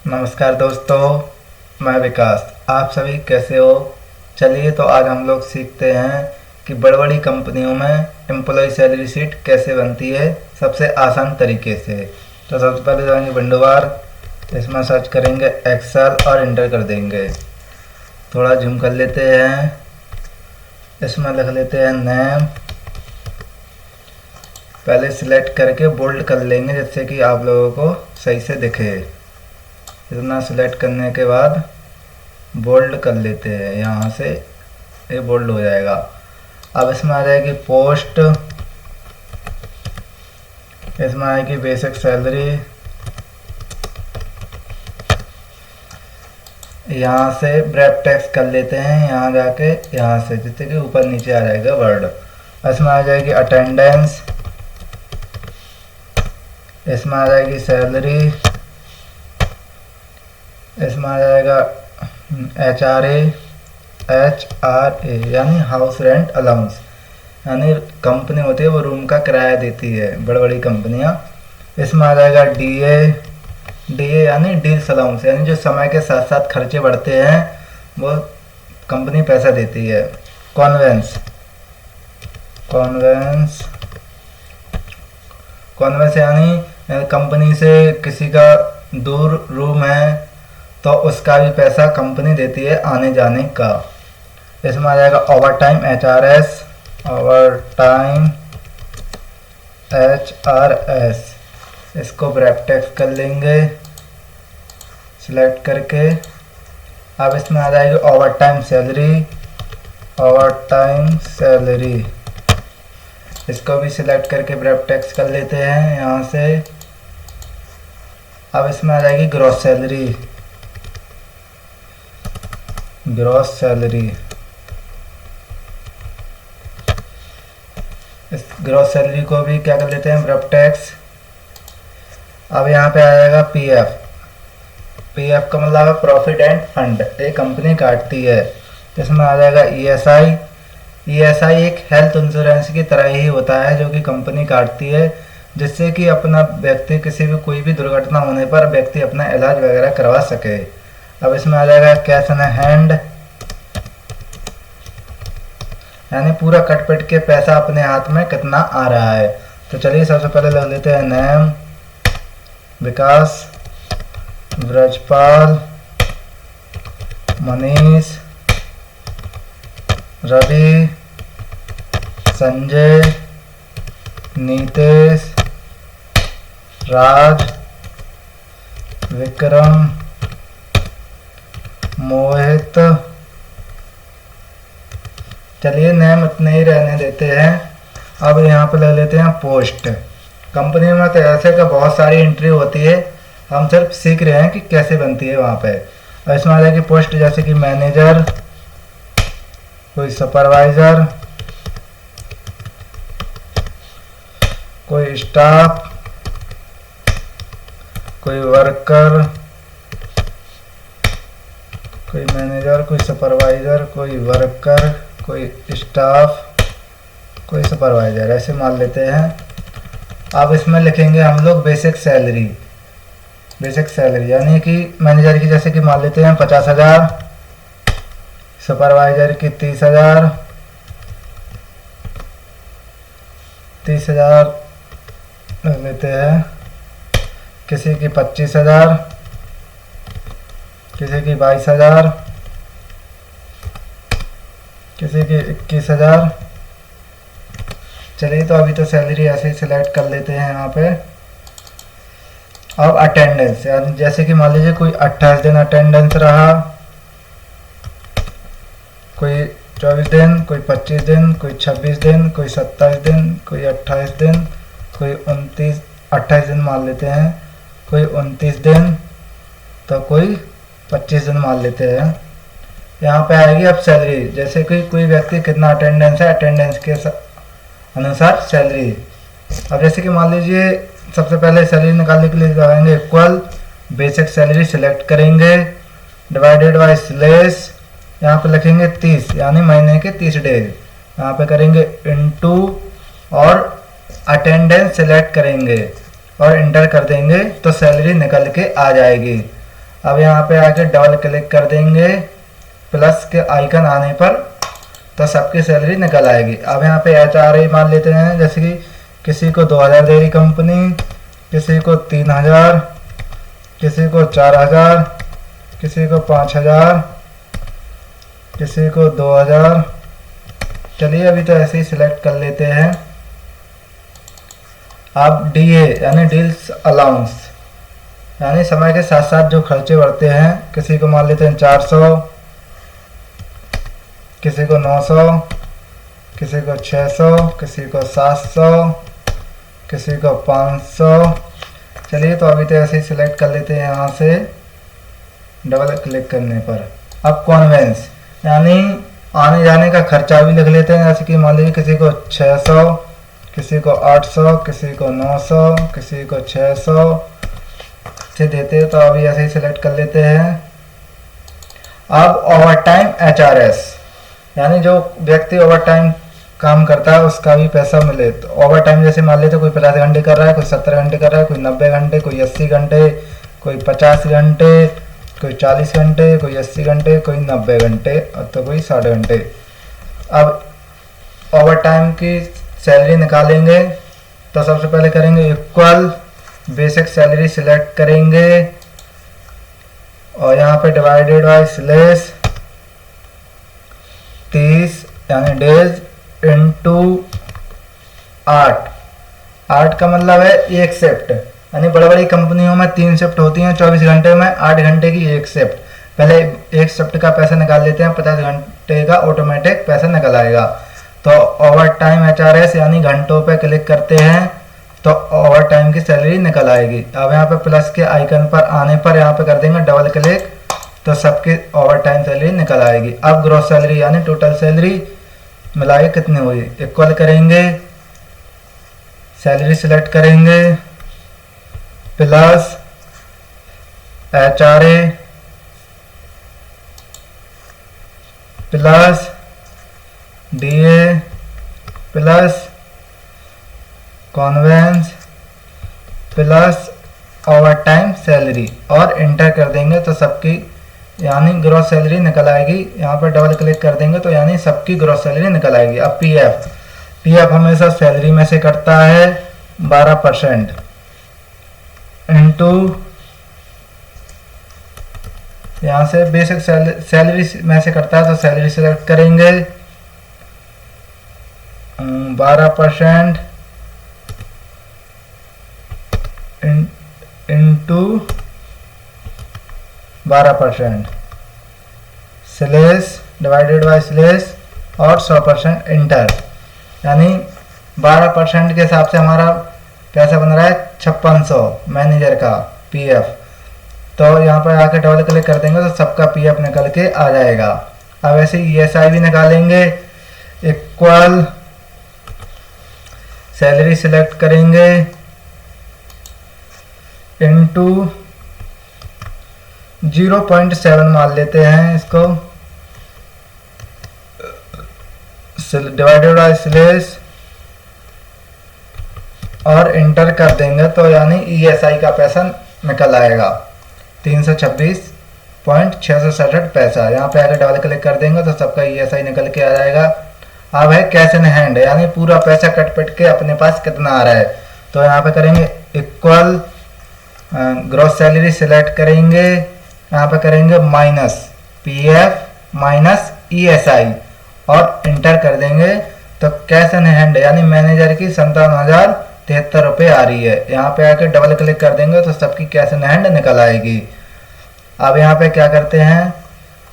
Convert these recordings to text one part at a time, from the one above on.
नमस्कार दोस्तों, मैं विकास। आप सभी कैसे हो? चलिए तो आज हम लोग सीखते हैं कि बड़ी बड़ी कंपनियों में एम्प्लॉय सैलरी शीट कैसे बनती है सबसे आसान तरीके से। तो सबसे पहले जाएंगे विंडोबार, इसमें सर्च करेंगे एक्सेल और इंटर कर देंगे। थोड़ा जूम कर लेते हैं, इसमें लिख लेते हैं नेम। पहले सिलेक्ट करके बोल्ड कर लेंगे जिससे कि आप लोगों को सही से दिखे। इतना सिलेक्ट करने के बाद बोल्ड कर लेते हैं, यहाँ से ये बोल्ड हो जाएगा। अब इसमें आ जाएगी पोस्ट, इसमें आएगी बेसिक सैलरी। यहाँ से ब्रैप टेक्स्ट कर लेते हैं, यहाँ जाके यहाँ से जिससे कि ऊपर नीचे आ जाएगा वर्ड। इसमें आ जाएगी अटेंडेंस, इसमें आ जाएगी सैलरी, इसमें आ जाएगा HRA यानी हाउस रेंट अलाउंस, यानी कंपनी होती है वो रूम का किराया देती है, बड़ी बड़ी कंपनियां। इसमें आ जाएगा DA यानी डील्स अलाउंस, यानी जो समय के साथ साथ खर्चे बढ़ते हैं वो कंपनी पैसा देती है। कॉन्वेंस यानी कंपनी से किसी का दूर रूम है तो उसका भी पैसा कंपनी देती है आने जाने का। इसमें आ जाएगा ओवर टाइम HRS, इसको ब्रैप टेक्स्ट कर लेंगे सिलेक्ट करके। अब इसमें आ जाएगी ओवर टाइम सैलरी, इसको भी सिलेक्ट करके ब्रैप टेक्स्ट कर लेते हैं यहाँ से। अब इसमें आ जाएगी ग्रॉस सैलरी, इस ग्रॉस सैलरी को भी क्या कर लेते हैं ब्रैप टेक्स्ट। अब यहाँ पे आ जाएगा पीएफ का मतलब है प्रॉफिट एंड फंड, ये कंपनी काटती है। इसमें आ जाएगा ESI एक हेल्थ इंश्योरेंस की तरह ही होता है जो कि कंपनी काटती है, जिससे कि अपना व्यक्ति कोई भी दुर्घटना होने पर व्यक्ति अपना इलाज वगैरह करवा सके। अब इसमें आ जाएगा कैश इन हैंड, यानी पूरा कट के पैसा अपने हाथ में कितना आ रहा है। तो चलिए सबसे पहले लिख लेते हैं नेम विकास, ब्रजपाल, मनीष, रवि, संजय, नीतेश, राज, विक्रम, मोहित। चलिए नेम इतने ही रहने देते हैं। अब यहाँ पे ले लेते हैं पोस्ट। कंपनी में तो ऐसे का बहुत सारी एंट्री होती है, हम सिर्फ सीख रहे हैं कि कैसे बनती है वहाँ पे। और इसमें आ जाएगी पोस्ट जैसे कि मैनेजर, कोई सुपरवाइजर, कोई स्टाफ, कोई वर्कर, कोई मैनेजर, कोई सुपरवाइजर, कोई वर्कर, कोई स्टाफ, कोई सुपरवाइजर, ऐसे मान लेते हैं। अब इसमें लिखेंगे हम लोग बेसिक सैलरी यानी कि मैनेजर की जैसे कि मान लेते हैं 50,000, सुपरवाइजर की 30,000 रख लेते हैं, किसी की 25,000, किसी की 22,000, किसी की 21,000। चलिए तो अभी तो सैलरी ऐसे ही सिलेक्ट कर लेते हैं यहाँ पे। अब अटेंडेंस, यानी जैसे कि मान लीजिए कोई 28 दिन अटेंडेंस रहा, कोई 24 दिन, कोई 25 दिन, कोई 26 दिन, कोई 27 दिन, कोई 28 दिन, कोई 28 दिन मान लेते हैं, कोई 29 दिन, तो कोई 25 दिन मान लेते हैं। यहाँ पे आएगी अब सैलरी, जैसे कि कोई व्यक्ति कितना अटेंडेंस है, अटेंडेंस के अनुसार सैलरी। अब जैसे कि मान लीजिए सबसे पहले सैलरी निकालने के लिए लगाएंगे इक्वल, बेसिक सैलरी सिलेक्ट करेंगे, डिवाइडेड बाय स्लेश, यहाँ पे लिखेंगे 30 यानी महीने के 30 डेज, यहाँ पे करेंगे इनटू और अटेंडेंस सिलेक्ट करेंगे और इंटर कर देंगे तो सैलरी निकल के आ जाएगी। अब यहाँ पे आके डबल क्लिक कर देंगे प्लस के आइकन आने पर, तो सबकी सैलरी निकल आएगी। अब यहाँ पे HRA मान लेते हैं, जैसे कि किसी को 2000 दे रही कंपनी, किसी को 3000, किसी को 4000, किसी को 5000, किसी को 2000। चलिए अभी तो ऐसे ही सिलेक्ट कर लेते हैं। अब DA यानी डील्स अलाउंस, यानी समय के साथ साथ जो खर्चे बढ़ते हैं, किसी को मान लेते हैं 400, किसी को 900, किसी को 600, किसी को 700, किसी को 500। चलिए तो अभी तो ऐसे ही सिलेक्ट कर लेते हैं यहाँ से डबल क्लिक करने पर। अब कॉन्वेंस यानी आने जाने का खर्चा भी लिख लेते हैं, जैसे कि मान लीजिए किसी को 600, किसी को 800, किसी को 900, किसी को 600 से देते हैं। तो अभी ऐसे ही सिलेक्ट कर लेते हैं। अब ओवर टाइम HRS यानी जो व्यक्ति ओवर टाइम काम करता है उसका भी पैसा मिले। तो ओवर टाइम जैसे मान लेते कोई 50 घंटे कर रहा है, कोई 70 घंटे कर रहा है, कोई 90 घंटे, कोई 80 घंटे, कोई 50 घंटे, कोई 40 घंटे, कोई 80 घंटे, कोई 90 घंटे और तो कोई 60 घंटे। अब ओवर टाइम की सैलरी निकालेंगे तो सबसे पहले करेंगे इक्वल बेसिक सैलरी सिलेक्ट करेंगे और यहाँ पे डिवाइडेड बाय स्लेश 30 यानी डेज इंटू 8। 8 का मतलब है एक शिफ्ट, यानी बड़ी बड़ी कंपनियों में 3 शिफ्ट होती हैं 24 घंटे में, 8 घंटे की एक शिफ्ट। पहले एक शिफ्ट का पैसा निकाल लेते हैं, 50 घंटे का ऑटोमेटिक पैसा निकल आएगा। तो ओवर टाइम HRS यानी घंटों पे क्लिक करते हैं तो ओवर टाइम की सैलरी निकल आएगी। अब यहाँ पे प्लस के आइकन पर आने पर यहाँ पे कर देंगे डबल क्लिक, तो सबकी ओवर टाइम सैलरी निकल आएगी। अब ग्रॉस सैलरी यानी टोटल सैलरी मिलाए कितनी हुई, इक्वल करेंगे, सैलरी सिलेक्ट करेंगे, plus HRA plus DA plus conveyance plus over time salary और इंटर कर देंगे तो सबकी यानी ग्रॉस सैलरी निकल आएगी। यहाँ पर डबल क्लिक कर देंगे तो यानी सबकी ग्रॉस सैलरी निकल आएगी। अब PF हमेशा सैलरी में से कटता है 12% इंटू यहाँ से बेसिक सैलरी में से कटता है तो सैलरी सिलेक्ट करेंगे 12% into 12% slash divided by slash और 100% इंटर, यानी 12% के हिसाब से हमारा पैसा बन रहा है 5600 मैनेजर का PF। तो यहाँ पर आकर डबल क्लिक कर देंगे तो सबका PF निकल के आ जाएगा। अब ऐसे ESI भी निकालेंगे, इक्वल सैलरी सिलेक्ट करेंगे इंटू 0.7 मान लेते हैं इसको, डिवाइडेड बाय स्लेश और इंटर कर देंगे तो यानी ESI का पैसा निकल आएगा 326.667 पैसा। यहाँ पे आकर डबल क्लिक कर देंगे तो सबका ESI निकल के आ जाएगा। अब है कैश इन हैंड यानी पूरा पैसा कट पिट के अपने पास कितना आ रहा है। तो यहाँ पे करेंगे इक्वल ग्रॉस सैलरी सिलेक्ट करेंगे, यहाँ पे करेंगे माइनस PF माइनस ESI और इंटर कर देंगे तो कैश इन हैंड यानी मैनेजर की 57,073 रुपये आ रही है। यहाँ पे आके डबल क्लिक कर देंगे तो सबकी कैश इन हैंड निकल आएगी। अब यहाँ पे क्या करते हैं,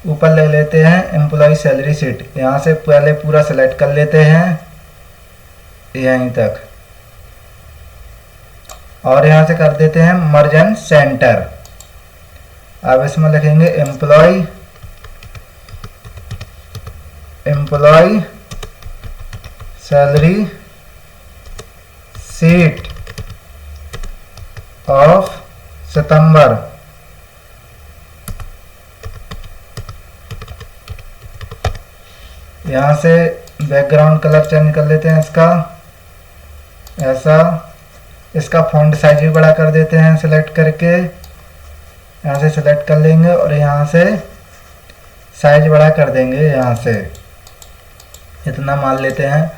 ऊपर ले लेते हैं एम्प्लॉय सैलरी शीट, यहाँ से पहले पूरा सेलेक्ट कर लेते हैं यहीं तक और यहाँ से कर देते हैं मर्जन सेंटर। अब इसमें लिखेंगे एम्प्लॉय सैलरी शीट ऑफ सितंबर। यहाँ से बैकग्राउंड कलर चेंज कर लेते हैं इसका ऐसा, इसका फॉन्ट साइज भी बड़ा कर देते हैं सिलेक्ट करके यहाँ से सिलेक्ट कर लेंगे और यहाँ से साइज बड़ा कर देंगे, यहाँ से इतना मान लेते हैं।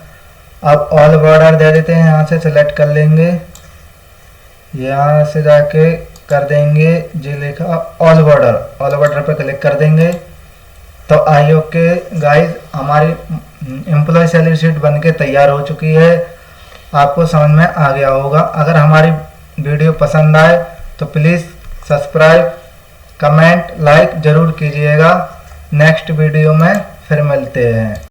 अब ऑल बॉर्डर दे देते हैं, यहाँ से सिलेक्ट कर लेंगे, यहाँ से जाके कर देंगे जी लिखा ऑल बॉर्डर पे क्लिक कर देंगे। तो आई ओके गाइज, हमारी एम्प्लॉय सैलरी शीट बनके तैयार हो चुकी है। आपको समझ में आ गया होगा। अगर हमारी वीडियो पसंद आए तो प्लीज़ सब्सक्राइब, कमेंट, लाइक ज़रूर कीजिएगा। नेक्स्ट वीडियो में फिर मिलते हैं।